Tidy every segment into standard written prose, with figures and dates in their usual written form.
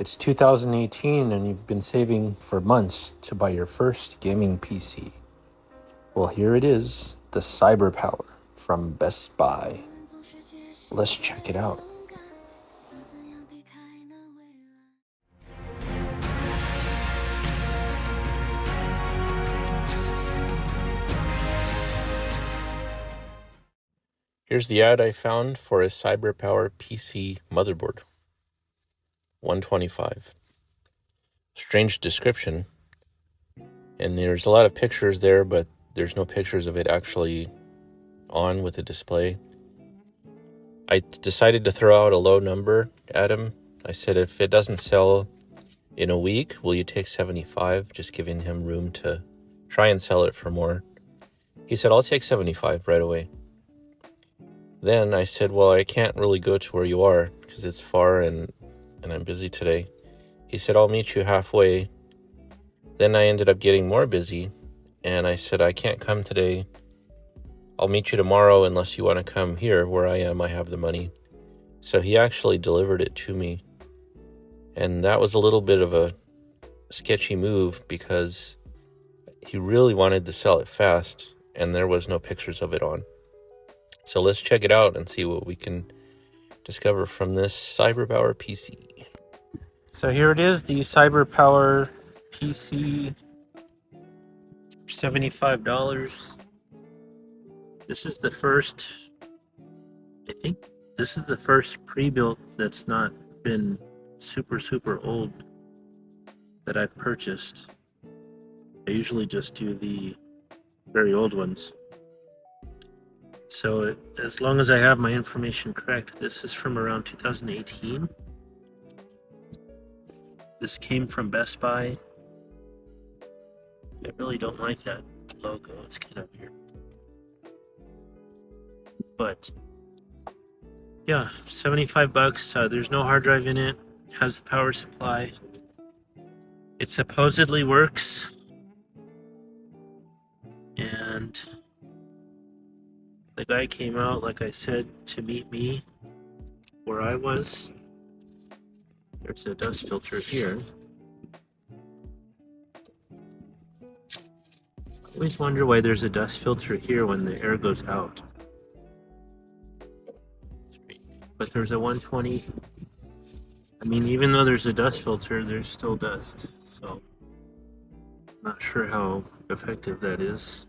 It's 2018 and you've been saving for months to buy your first gaming PC. Well, here it is, the CyberPower from Best Buy. Let's check it out. Here's the ad I found for a CyberPower PC motherboard. 125. Strange description. And there's a lot of pictures there, but there's no pictures of it actually on with the display. I decided to throw out a low number at him. I said, if it doesn't sell in a week, will you take 75? Just giving him room to try and sell it for more. He said, I'll take 75 right away. Then I said, well, I can't really go to where you are because it's far and I'm busy today. He said, I'll meet you halfway. Then I ended up getting more busy and I said, I can't come today. I'll meet you tomorrow unless you want to come here where I am. I have the money. So he actually delivered it to me. And that was a little bit of a sketchy move because he really wanted to sell it fast and there was no pictures of it on. So let's check it out and see what we can discover from this CyberPower PC. So here it is, the CyberPower PC, $75. This is the first, I think this is the first pre-built that's not been super old that I've purchased. I usually just do the very old ones. So as long as I have my information correct, this is from around 2018. This came from Best Buy. I really don't like that logo, it's kind of weird. But yeah, 75 bucks. There's no hard drive in it. Has the power supply. It supposedly works. And the guy came out, like I said, to meet me where I was. There's a dust filter here. I always wonder why there's a dust filter here when the air goes out. But there's a 120. I mean, even though there's a dust filter, there's still dust. So, not sure how effective that is.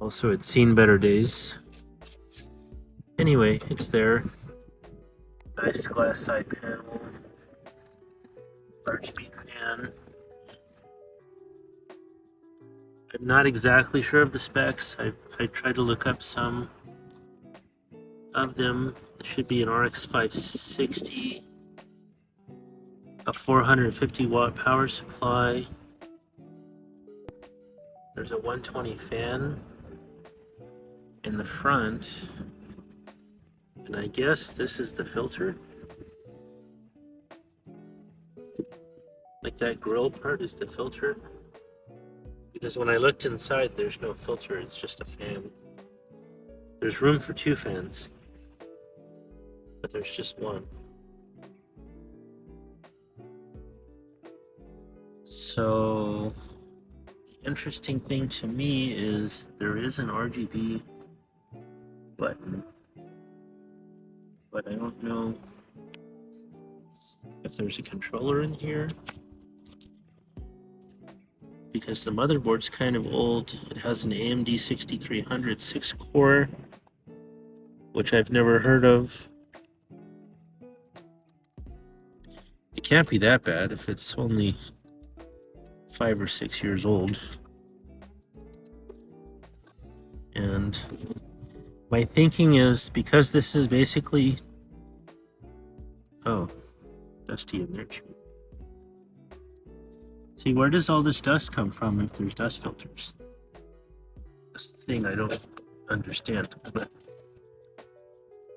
Also, it's seen better days. Anyway, it's there. Nice glass side panel. RGB fan. I'm not exactly sure of the specs. I tried to look up some of them. It should be an RX 560, a 450 watt power supply. There's a 120 fan in the front, and I guess this is the filter. Like that grill part is the filter, because when I looked inside there's no filter, it's just a fan. There's room for two fans, but there's just one. So the interesting thing to me is there is an RGB button, but I don't know if there's a controller in here, because the motherboard's kind of old. It has an AMD 6300 6-core, which I've never heard of. It can't be that bad if it's only 5 or 6 years old. And my thinking is, because this is basically... Oh, dusty in there too. See, where does all this dust come from if there's dust filters? That's the thing I don't understand. But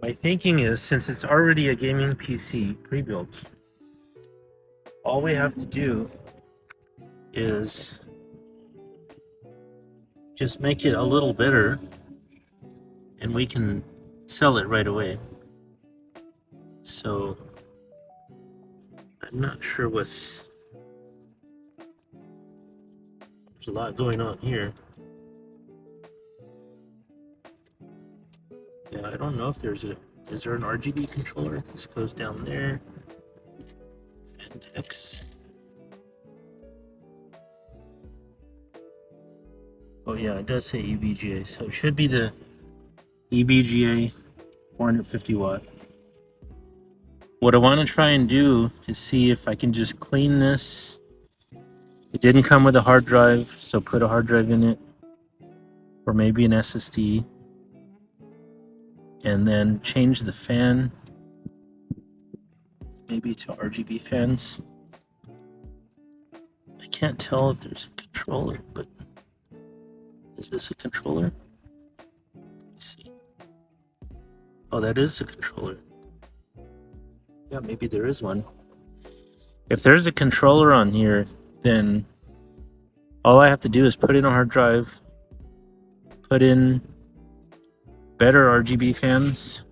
my thinking is, since it's already a gaming PC pre-built, all we have to do is just make it a little better and we can sell it right away. So I'm not sure there's a lot going on here. Yeah, I don't know if is there an RGB controller? This goes down there. And X. Oh yeah, it does say EVGA, so it should be the EVGA 450 watt. What I want to try and do is see if I can just clean this. It didn't come with a hard drive, so put a hard drive in it, or maybe an SSD, and then change the fan, maybe to RGB fans. I can't tell if there's a controller, but is this a controller? Let's see. Oh, that is a controller. Yeah, maybe there is one. If there's a controller on here, then all I have to do is put in a hard drive, put in better RGB fans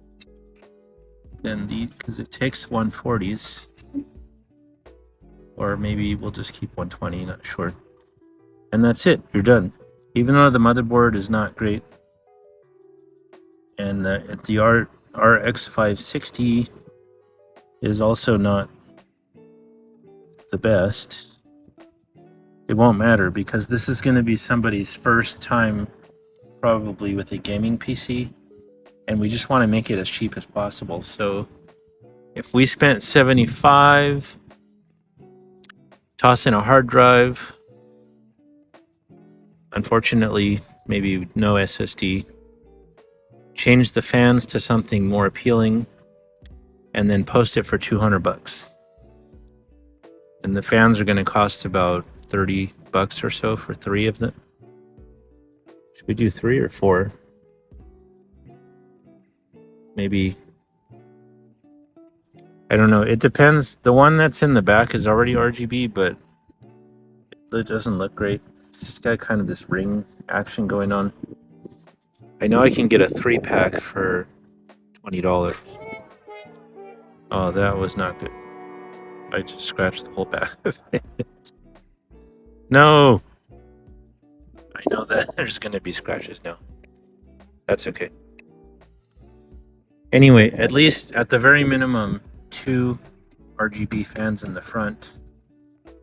than these, because it takes 140s, or maybe we'll just keep 120, not sure. And that's it, you're done. Even though the motherboard is not great, and the RX 560 is also not the best, it won't matter because this is going to be somebody's first time probably with a gaming PC, and we just want to make it as cheap as possible. So if we spent 75, toss in a hard drive, unfortunately maybe no SSD, change the fans to something more appealing, and then post it for 200 bucks. And the fans are going to cost about 30 bucks or so for 3 of them. Should we do 3 or 4? Maybe, I don't know, it depends. The one that's in the back is already RGB, but it doesn't look great. It's got kind of this ring action going on. I know I can get a 3-pack for $20. Oh, that was not good. I just scratched the whole back of it. No! I know that there's going to be scratches now. That's okay. Anyway, at least at the very minimum, 2 RGB fans in the front.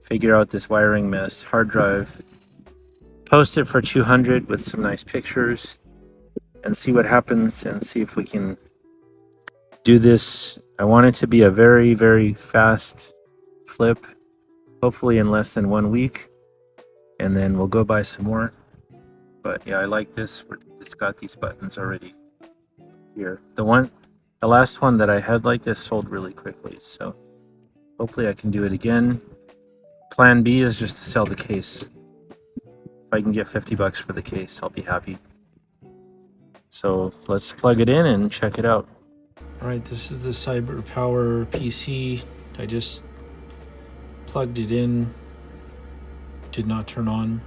Figure out this wiring mess, hard drive, post it for 200 with some nice pictures, and see what happens, and see if we can do this. I want it to be a very, very fast flip, hopefully in less than 1 week, and then we'll go buy some more. But yeah, I like this. It's got these buttons already here. The last one that I had like this sold really quickly, so hopefully I can do it again. Plan B is just to sell the case. If I can get 50 bucks for the case, I'll be happy. So let's plug it in and check it out. Alright, this is the CyberPower PC. I just plugged it in. Did not turn on.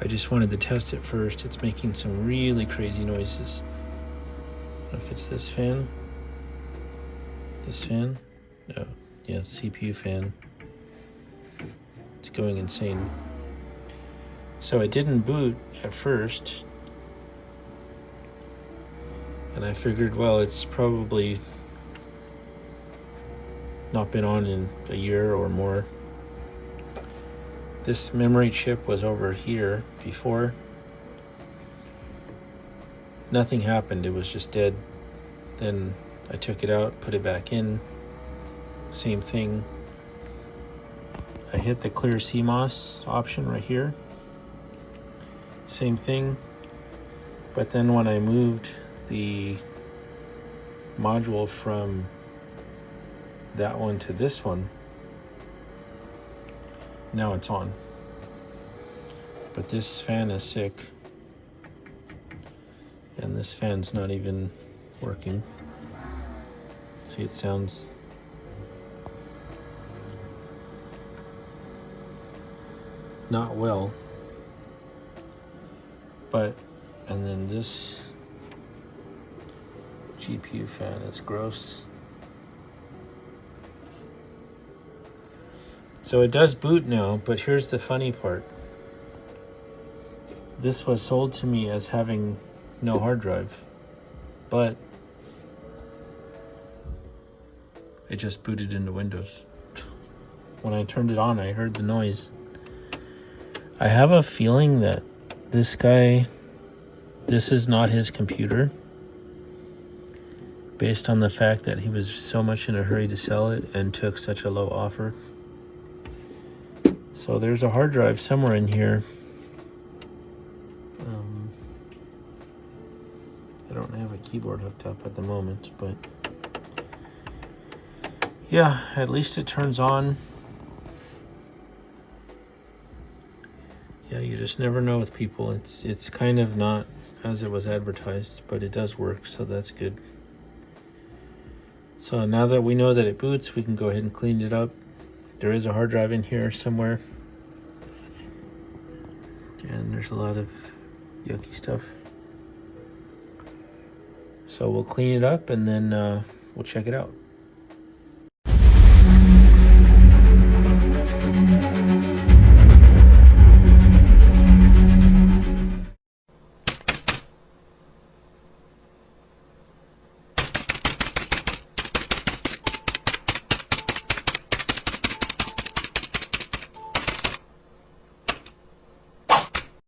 I just wanted to test it first. It's making some really crazy noises. I don't know if it's this fan. This fan? No. Yeah, CPU fan. It's going insane. So it didn't boot at first. And I figured, well, it's probably not been on in a year or more. This memory chip was over here before. Nothing happened, it was just dead. Then I took it out, put it back in. Same thing. I hit the clear CMOS option right here. Same thing. But then when I moved the module from that one to this one, now it's on. But this fan is sick. And this fan's not even working. See, it sounds not well. But, and then this GPU fan is gross. So it does boot now, but here's the funny part. This was sold to me as having no hard drive, but it just booted into Windows. When I turned it on, I heard the noise. I have a feeling that this guy, this is not his computer, based on the fact that he was so much in a hurry to sell it and took such a low offer. So there's a hard drive somewhere in here. I don't have a keyboard hooked up at the moment, but yeah, at least it turns on. Yeah, you just never know with people. It's kind of not as it was advertised, but it does work, so that's good. So now that we know that it boots, we can go ahead and clean it up. There is a hard drive in here somewhere, and there's a lot of yucky stuff. So we'll clean it up and then we'll check it out.